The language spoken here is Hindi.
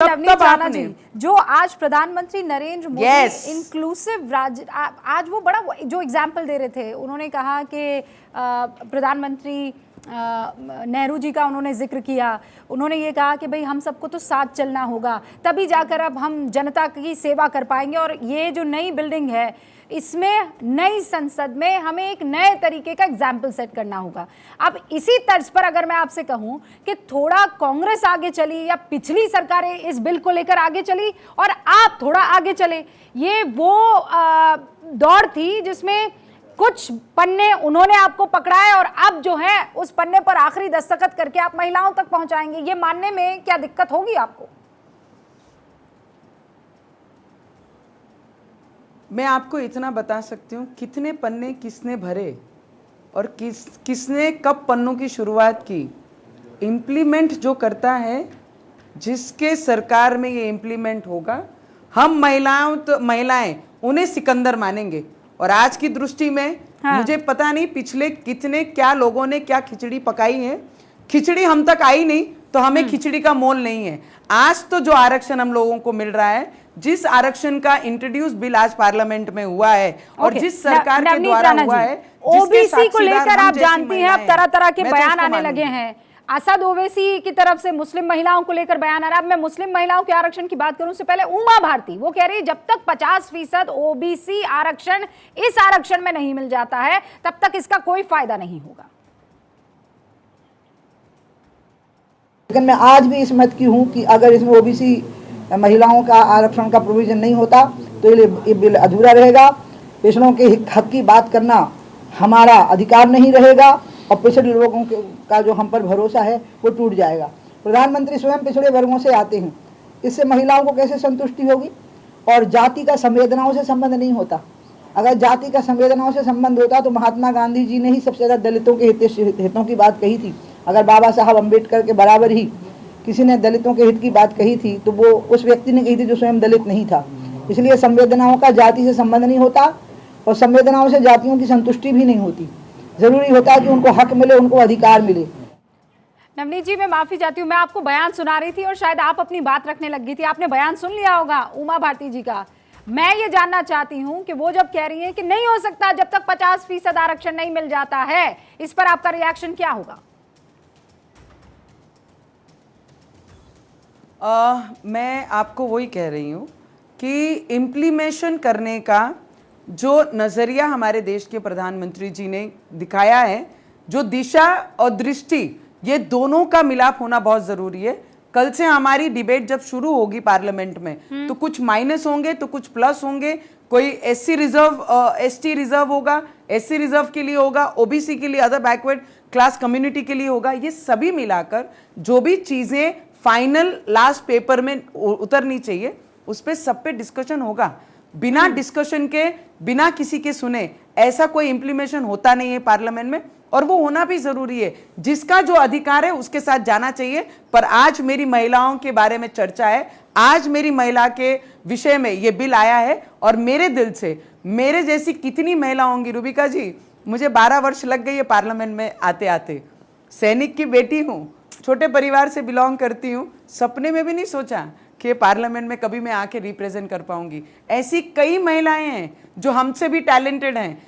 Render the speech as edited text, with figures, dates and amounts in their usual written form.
तब आपने जो आज प्रधानमंत्री नरेंद्र मोदी इंक्लूसिव आज वो बड़ा जो एग्जाम्पल दे रहे थे, उन्होंने कहा कि प्रधानमंत्री नेहरू जी का उन्होंने जिक्र किया, उन्होंने ये कहा कि भाई हम सबको तो साथ चलना होगा, तभी जाकर अब हम जनता की सेवा कर पाएंगे। और ये जो नई बिल्डिंग है, इसमें नई संसद में हमें एक नए तरीके का एग्जाम्पल सेट करना होगा। अब इसी तर्ज पर अगर मैं आपसे कहूं कि थोड़ा कांग्रेस आगे चली या पिछली सरकारें इस बिल को लेकर आगे चली और आप थोड़ा आगे चले, ये वो दौड़ थी जिसमें कुछ पन्ने उन्होंने आपको पकड़ाए और अब जो है उस पन्ने पर आखिरी दस्तखत करके आप महिलाओं तक पहुंचाएंगे। ये मानने में क्या दिक्कत होगी आपको? मैं आपको इतना बता सकती हूँ, कितने पन्ने किसने भरे और किसने कब पन्नों की शुरुआत की। इम्प्लीमेंट जो करता है, जिसके सरकार में ये इम्प्लीमेंट होगा, हम महिलाएं उन्हें सिकंदर मानेंगे। और आज की दृष्टि में मुझे पता नहीं पिछले कितने क्या लोगों ने क्या खिचड़ी पकाई है, खिचड़ी हम तक आई नहीं तो हमें खिचड़ी का मोल नहीं है। आज तो जो आरक्षण हम लोगों को मिल रहा है, जिस आरक्षण का इंट्रोड्यूस बिल आज पार्लियामेंट में हुआ है और जिस सरकार के द्वारा हुआ है, ओबीसी को लेकर आप जानती हैं अब तरह तरह के बयान आने लगे हैं। असद ओवैसी की तरफ से मुस्लिम महिलाओं को लेकर बयान आ रहा है। अब मैं मुस्लिम महिलाओं के आरक्षण की बात करूं उससे पहले उमा भारती वो कह रही है जब तक 50% ओबीसी आरक्षण इस आरक्षण में नहीं मिल जाता है तब तक इसका कोई फायदा नहीं होगा। लेकिन मैं आज भी इस मत की हूं कि अगर इसमें ओबीसी महिलाओं का आरक्षण का प्रोविजन नहीं होता तो ये बिल अधूरा रहेगा। पिछड़ों के हक की बात करना हमारा अधिकार नहीं रहेगा और पिछड़े लोगों का जो हम पर भरोसा है वो टूट जाएगा। प्रधानमंत्री स्वयं पिछड़े वर्गों से आते हैं, इससे महिलाओं को कैसे संतुष्टि होगी? और जाति का संवेदनाओं से संबंध नहीं होता। अगर जाति का संवेदनाओं से संबंध होता तो महात्मा गांधी जी ने ही सबसे ज़्यादा दलितों के हितों की बात कही थी। अगर बाबा साहब अम्बेडकर के बराबर ही किसी ने दलितों के हित की बात कही थी तो वो उस व्यक्ति ने कही थी जो स्वयं दलित नहीं था। इसलिए संवेदनाओं का जाति से संबंध नहीं होता और संवेदनाओं से जातियों की संतुष्टि भी नहीं होती। जरूरी होता है कि उनको हक मिले, उनको अधिकार मिले। नवनीत जी, मैं माफी चाहती हूँ, मैं आपको बयान सुना रही थी और शायद आप अपनी बात रखने लग गई थी। आपने बयान सुन लिया होगा उमा भारती जी का। मैं ये जानना चाहती हूँ कि वो जब कह रही हैं कि नहीं हो सकता जब तक 50% आरक्षण नहीं मिल जाता है, इस पर आपका रिएक्शन क्या होगा? मैं आपको वही कह रही हूँ कि इम्प्लीमेशन करने का जो नज़रिया हमारे देश के प्रधानमंत्री जी ने दिखाया है, जो दिशा और दृष्टि, ये दोनों का मिलाप होना बहुत ज़रूरी है। कल से हमारी डिबेट जब शुरू होगी पार्लियामेंट में तो कुछ माइनस होंगे तो कुछ प्लस होंगे। कोई एससी रिजर्व, एसटी रिजर्व होगा, एससी रिजर्व के लिए होगा, ओबीसी के लिए, अदर बैकवर्ड क्लास कम्युनिटी के लिए होगा। ये सभी मिलाकर जो भी चीज़ें फाइनल लास्ट पेपर में उतरनी चाहिए उस पर सब पे डिस्कशन होगा। बिना डिस्कशन के, बिना किसी के सुने ऐसा कोई इम्प्लीमेशन होता नहीं है पार्लियामेंट में, और वो होना भी जरूरी है। जिसका जो अधिकार है उसके साथ जाना चाहिए। पर आज मेरी महिलाओं के बारे में चर्चा है, आज मेरी महिला के विषय में ये बिल आया है और मेरे दिल से, मेरे जैसी कितनी महिला होंगी रूबिका जी, मुझे 12 वर्ष लग गई है पार्लियामेंट में आते आते। सैनिक की बेटी हूँ, छोटे परिवार से बिलोंग करती हूँ, सपने में भी नहीं सोचा कि पार्लियामेंट में कभी मैं आके रिप्रेजेंट कर पाऊंगी। ऐसी कई महिलाएं हैं जो हमसे भी टैलेंटेड हैं,